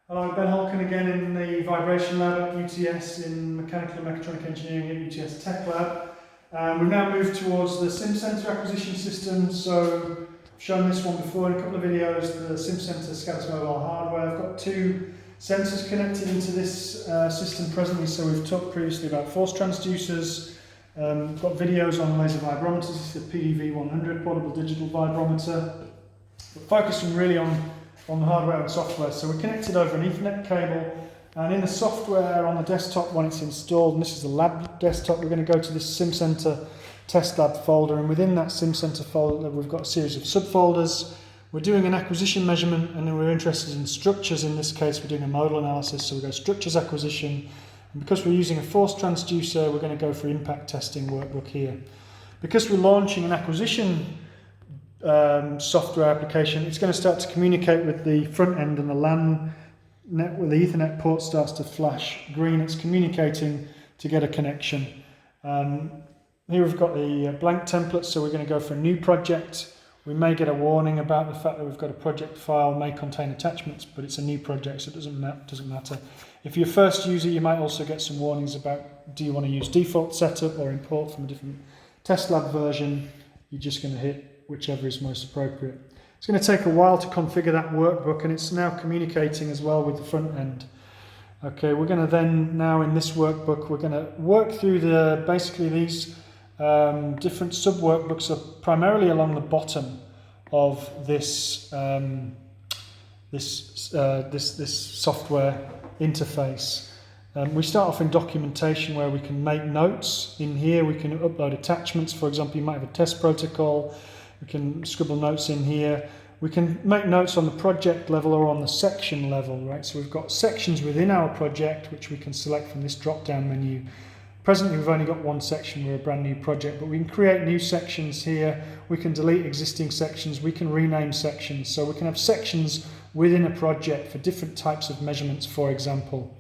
Hello, Ben Holken again in the Vibration Lab at UTS in Mechanical and Mechatronic Engineering at UTS Tech Lab. We've now moved towards the Simcenter acquisition system. So I've shown this one before in a couple of videos, the Simcenter SCADA mobile hardware. I've got two sensors connected into this system presently. So we've talked previously about force transducers. We've got videos on laser vibrometers. This is the PDV100 portable digital vibrometer. But focusing really on the hardware and software. So we're connected over an Ethernet cable, and in the software on the desktop when it's installed, and this is the lab desktop, we're going to go to this Simcenter test lab folder, and within that Simcenter folder we've got a series of subfolders. We're doing an acquisition measurement, and then we're interested in structures. In this case we're doing a modal analysis, so we go structures acquisition, and because we're using a force transducer we're going to go for impact testing workbook here. Because we're launching an acquisition software application, it's going to start to communicate with the front end, and the LAN net with the Ethernet port starts to flash green. It's communicating to get a connection. Here we've got the blank template, so we're going to go for a new project. We may get a warning about the fact that we've got a project file may contain attachments, but it's a new project, so it doesn't matter. If you're a first user, you might also get some warnings about, do you want to use default setup or import from a different test lab version. You're just going to hit whichever is most appropriate. It's going to take a while to configure that workbook, and it's now communicating as well with the front end. Okay, we're going to then, now in this workbook, we're going to work through basically these different sub-workbooks are primarily along the bottom of this software interface. We start off in documentation where we can make notes. In here we can upload attachments. For example, you might have a test protocol. We can scribble notes in here. We can make notes on the project level or on the section level, right? So we've got sections within our project which we can select from this drop-down menu. Presently we've only got one section, we're a brand new project, but we can create new sections here. We can delete existing sections, we can rename sections. So we can have sections within a project for different types of measurements, for example.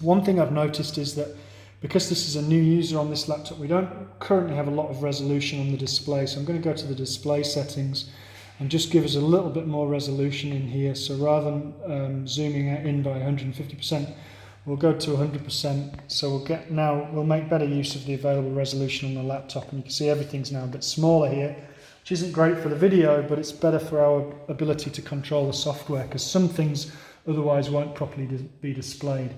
One thing I've noticed is that because this is a new user on this laptop, we don't currently have a lot of resolution on the display. So I'm going to go to the display settings and just give us a little bit more resolution in here. So rather than zooming in by 150%, we'll go to 100%. So we'll make better use of the available resolution on the laptop. And you can see everything's now a bit smaller here, which isn't great for the video, but it's better for our ability to control the software, because some things otherwise won't properly be displayed.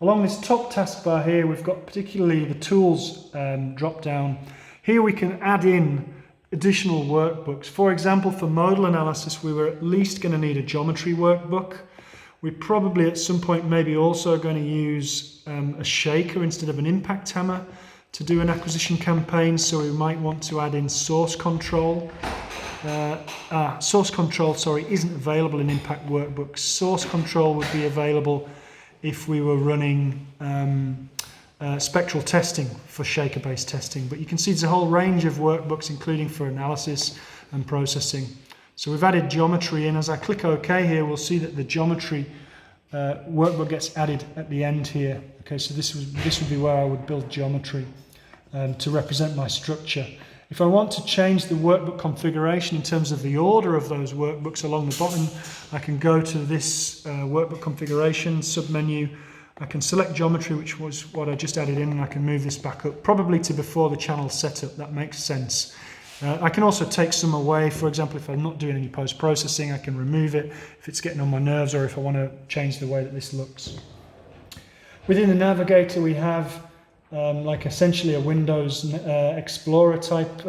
Along this top taskbar here, we've got particularly the tools drop down. Here we can add in additional workbooks. For example, for modal analysis, we were at least going to need a geometry workbook. We probably at some point maybe also going to use a shaker instead of an impact hammer to do an acquisition campaign. So we might want to add in source control. Source control, isn't available in impact workbooks. Source control would be available if we were running spectral testing for shaker-based testing. But you can see there's a whole range of workbooks, including for analysis and processing. So we've added geometry in. As I click OK here, we'll see that the geometry workbook gets added at the end here. Okay, so this would be where I would build geometry to represent my structure. If I want to change the workbook configuration in terms of the order of those workbooks along the bottom, I can go to this workbook configuration submenu. I can select geometry, which was what I just added in, and I can move this back up, probably to before the channel setup. That makes sense. I can also take some away. For example, if I'm not doing any post-processing, I can remove it if it's getting on my nerves, or if I want to change the way that this looks. Within the Navigator, we have like essentially a Windows Explorer type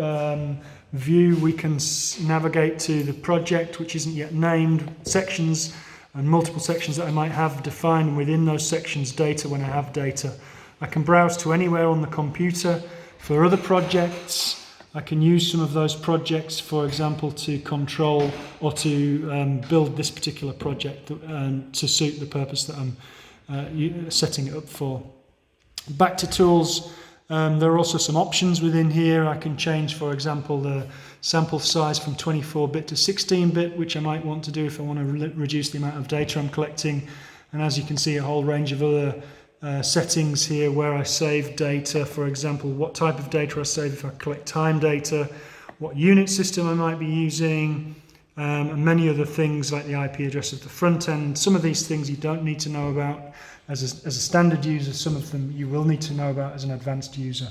view. We can navigate to the project, which isn't yet named, sections and multiple sections that I might have defined within those sections, data when I have data. I can browse to anywhere on the computer. For other projects, I can use some of those projects, for example, to control or to build this particular project to suit the purpose that I'm setting it up for. Back to tools, there are also some options within here. I can change, for example, the sample size from 24-bit to 16-bit, which I might want to do if I want to reduce the amount of data I'm collecting. And as you can see, a whole range of other settings here where I save data. For example, what type of data I save if I collect time data, what unit system I might be using, and many other things like the IP address of the front end. Some of these things you don't need to know about as a standard user. Some of them you will need to know about as an advanced user.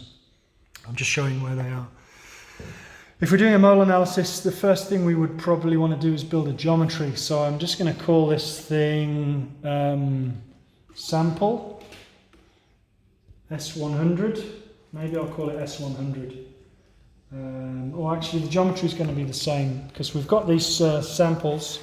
I'm just showing where they are. If we're doing a modal analysis, the first thing we would probably want to do is build a geometry. So I'm just going to call this thing sample S100. Maybe I'll call it S100. Or actually the geometry is going to be the same because we've got these samples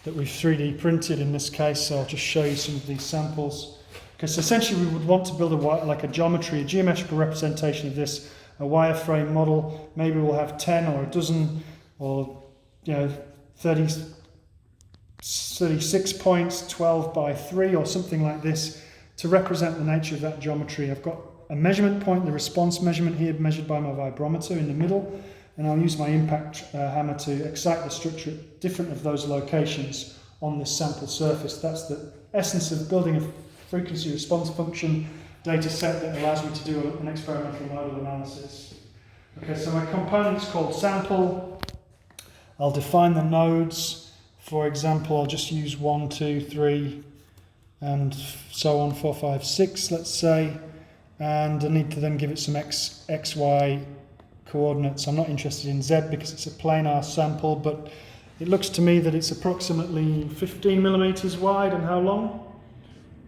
that we've 3D printed in this case. So I'll just show you some of these samples. Because essentially we would want to build a geometry, a geometrical representation of this, a wireframe model. Maybe we'll have 10 or a dozen or 36 points, 12 by 3 or something like this to represent the nature of that geometry. I've got a measurement point, the response measurement here measured by my vibrometer in the middle, and I'll use my impact hammer to excite the structure at different of those locations on this sample surface. That's the essence of building a frequency response function data set that allows me to do an experimental modal analysis. Okay, so my component's called sample. I'll define the nodes. For example, I'll just use 1, 2, 3, and so on, 4, 5, 6, let's say. And I need to then give it some x, y coordinates. I'm not interested in z because it's a planar sample, but it looks to me that it's approximately 15 millimeters wide. And how long?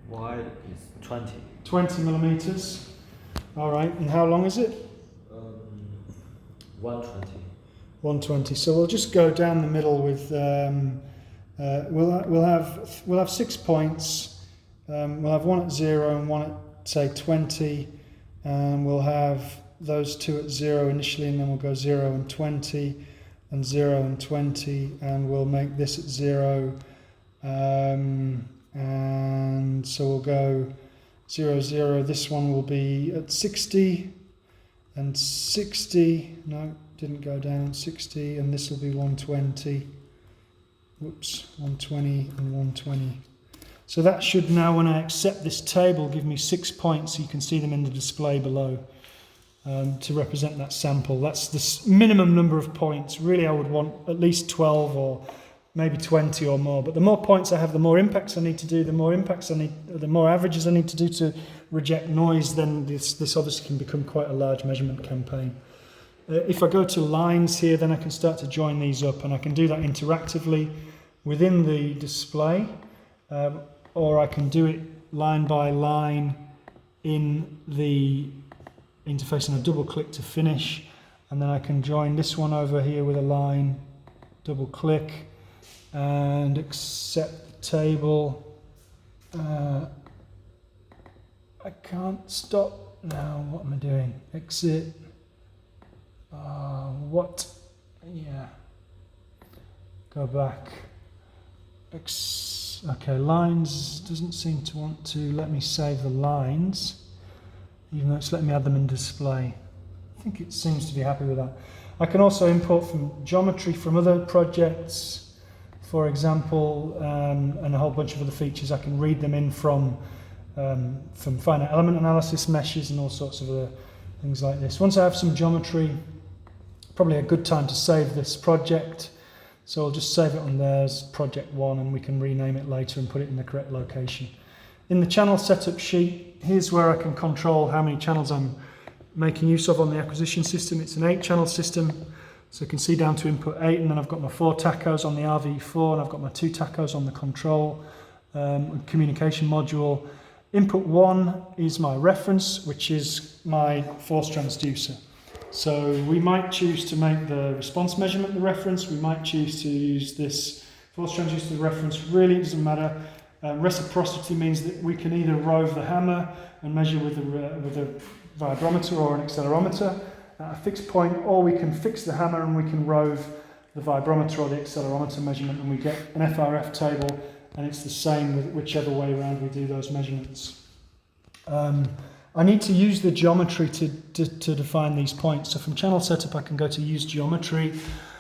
Wide is 20. 20 millimeters. All right. And how long is it? 120. 120. So we'll just go down the middle with. We'll have 6 points. We'll have one at 0 and one at say 20. We'll have those two at 0 initially, and then we'll go 0 and 20, and 0 and 20, and we'll make this at 0. And so we'll go 0, 0. This one will be at 60 and 60. No, didn't go down. 60, and this will be 120. Whoops, 120 and 120. So that should now, when I accept this table, give me 6 points. You can see them in the display below to represent that sample. That's the minimum number of points. Really, I would want at least 12 or maybe 20 or more. But the more points I have, the more impacts I need to do. The more averages I need to do to reject noise. Then this obviously can become quite a large measurement campaign. If I go to lines here, then I can start to join these up, and I can do that interactively within the display. Or I can do it line by line in the interface, and a double click to finish, and then I can join this one over here with a line, double click, and accept the table. I can't stop now. What am I doing? Exit. What? Yeah. Go back. Okay, lines doesn't seem to want to let me save the lines, even though it's letting me add them in display. I think it seems to be happy with that. I can also import from geometry from other projects, for example, and a whole bunch of other features. I can read them in from finite element analysis, meshes, and all sorts of other things like this. Once I have some geometry, probably a good time to save this project. So I'll just save it on there as project 1, and we can rename it later and put it in the correct location. In the channel setup sheet, here's where I can control how many channels I'm making use of on the acquisition system. It's an 8-channel system, so you can see down to input 8, and then I've got my 4 tachos on the RV4, and I've got my 2 tachos on the control communication module. Input 1 is my reference, which is my force transducer. So we might choose to make the response measurement the reference. We might choose to use this force transducer the reference. Really, it doesn't matter. Reciprocity means that we can either rove the hammer and measure with a vibrometer or an accelerometer at a fixed point, or we can fix the hammer and we can rove the vibrometer or the accelerometer measurement, and we get an FRF table, and it's the same with whichever way around we do those measurements. I need to use the geometry to define these points. So from channel setup, I can go to use geometry.